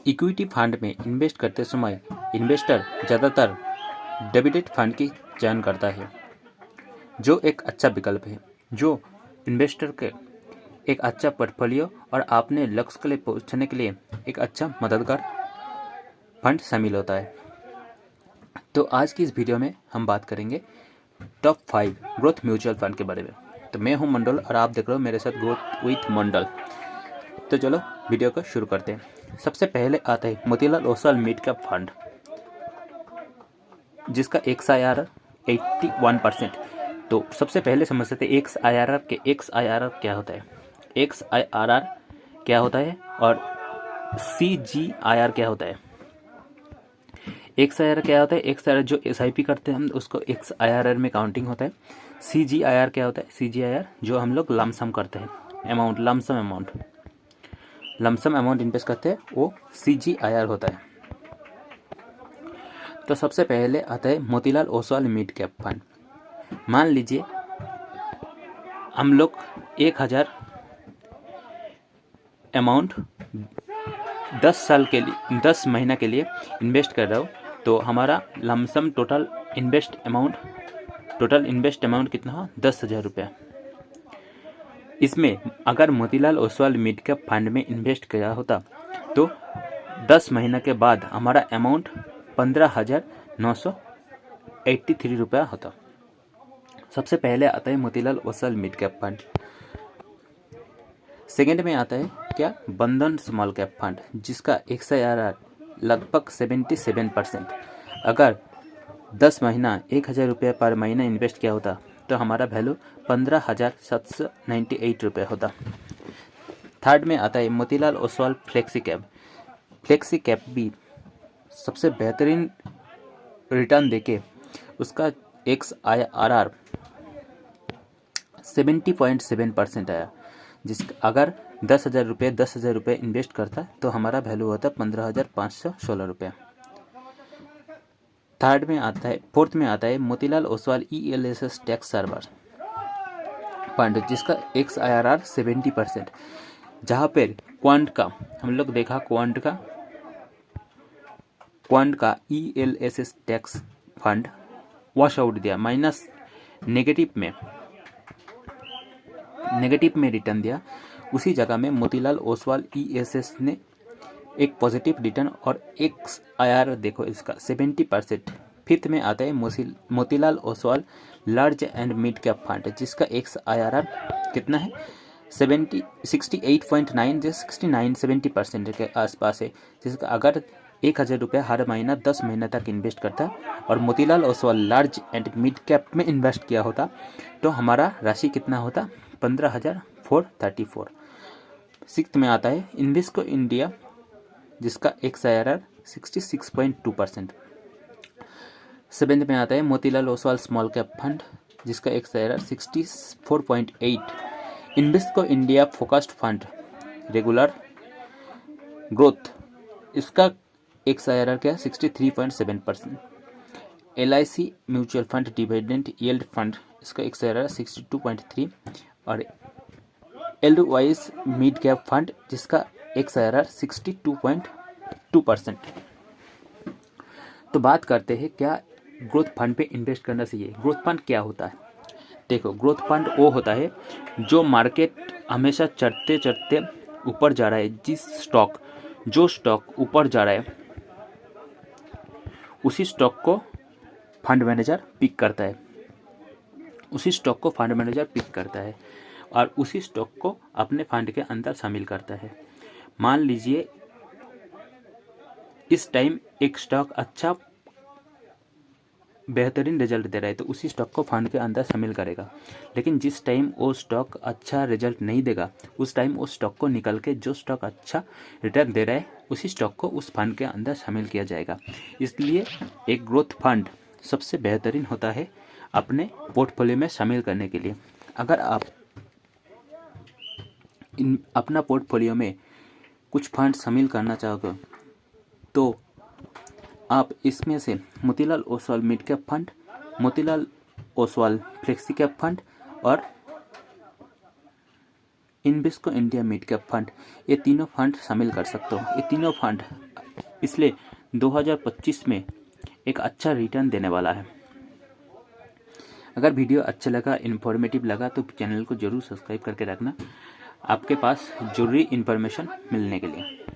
Equity fund में invest करते समय इन्वेस्टर ज़्यादातर डिविडेंड फंड की चयन करता है, जो एक अच्छा विकल्प है, जो इन्वेस्टर के एक अच्छा पोर्टफोलियो और अपने लक्ष्य के लिए पहुंचने के लिए एक अच्छा मददगार फंड शामिल होता है। तो आज की इस वीडियो में हम बात करेंगे टॉप 5 ग्रोथ म्यूचुअल फंड के बारे में। तो मैं हूं मंडल और आप देख रहे हो मेरे साथ ग्रोथ विथ मंडल। तो चलो वीडियो को शुरू करते हैं। सबसे पहले आता है Motilal Oswal mid cap fund, जिसका XIRR 81%। तो सबसे पहले समझते थे XIRR क्या होता है, XIRR क्या होता है और CGIR क्या होता है। XIRR क्या होता है, XIRR जो SIP करते हैं हम उसको XIRR में काउंटिंग होता है। CGIR क्या होता है, CGIR जो हम लोग लमसम करते हैं, अमाउंट लमसम अमाउंट इन्वेस्ट करते हैं, वो CGIR होता है। तो सबसे पहले आता है Motilal Oswal mid cap fund. मान लीजिए हम लोग 1000 अमाउंट 10 महीना के लिए इन्वेस्ट कर रहा हो, तो हमारा लमसम टोटल इन्वेस्ट अमाउंट कितना हो, 10,000 रुपया। इसमें अगर Motilal Oswal mid cap fund में इन्वेस्ट किया होता तो 10 महीना के बाद हमारा अमाउंट 15,983 रुपया होता। सबसे पहले आता है Motilal Oswal mid cap fund. Second में आता है क्या, बंधन स्मॉल कैप फंड, जिसका XIRR लगभग 77%। अगर 10 महीना 1,000 रुपये पर महीना इन्वेस्ट किया होता तो हमारा वैल्यू 15,798 रुपये होता। थर्ड में आता है मोतीलाल ओसवाल फ्लेक्सी कैप भी सबसे बेहतरीन रिटर्न देके उसका XIRR 70.7% आया। अगर 10,000 रुपये इन्वेस्ट करता तो हमारा वैल्यू होता 15,516 रुपये। फोर्थ में आता है Motilal Oswal ELSS tax server fund, जिसका XIRR 70%। जहाँ पर क्वांट का हम लोग देखा, क्वांट का ELSS tax fund wash out दिया, माइनस नेगेटिव में रिटर्न दिया। उसी जगह में मोतीलाल ओसवाल ESS ने एक पॉजिटिव रिटर्न और XIRR देखो इसका 70%। फिफ्थ में आता है Motilal Oswal large and mid cap fund, जिसका XIRR कितना है, 68.9 70% के आसपास है। जिसका अगर 1,000 रुपये हर महीना 10 महीना तक इन्वेस्ट करता और Motilal Oswal large and mid cap में इन्वेस्ट किया होता तो हमारा राशि कितना होता, 15,434। सिक्स्थ में आता है इन्वेस्को इंडिया, जिसका XIRR 66.2%। सेवेंथ में आता है Motilal Oswal small cap fund, जिसका XIRR 64.8। Invesco India focused fund regular growth, इसका XIRR क्या, 63.7%। LIC mutual fund dividend yield fund, इसका XIRR 62.3। और एल्डवाइज मिड कैप फंड, जिसका XIRR 62.2%। तो बात करते हैं क्या ग्रोथ फंड पे इन्वेस्ट करना चाहिए। ग्रोथ फंड क्या होता है, देखो ग्रोथ फंड वो होता है जो मार्केट हमेशा चढ़ते ऊपर जा रहा है, जो स्टॉक ऊपर जा रहा है उसी स्टॉक को फंड मैनेजर पिक करता है, और उसी स्टॉक को अपने फंड के अंदर शामिल करता है। मान लीजिए इस टाइम एक स्टॉक अच्छा बेहतरीन रिजल्ट दे रहा है तो उसी स्टॉक को फंड के अंदर शामिल करेगा। लेकिन जिस टाइम वो स्टॉक अच्छा रिजल्ट नहीं देगा उस टाइम उस स्टॉक को निकल के जो स्टॉक अच्छा रिटर्न दे रहा है उसी स्टॉक को उस फंड के अंदर शामिल किया जाएगा। इसलिए एक ग्रोथ फंड सबसे बेहतरीन होता है अपने पोर्टफोलियो में शामिल करने के लिए। अगर आप अपना पोर्टफोलियो में कुछ फंड शामिल करना चाहोगे तो आप इसमें से Motilal Oswal mid cap fund, Motilal Oswal flexi cap fund और Invesco India mid cap fund, ये तीनों फंड शामिल कर सकते हो। ये तीनों फंड इसलिए 2025 में एक अच्छा रिटर्न देने वाला है। अगर वीडियो अच्छा लगा, इन्फॉर्मेटिव लगा तो चैनल को ज़रूर सब्सक्राइब करके रखना आपके पास जरूरी इन्फॉर्मेशन मिलने के लिए।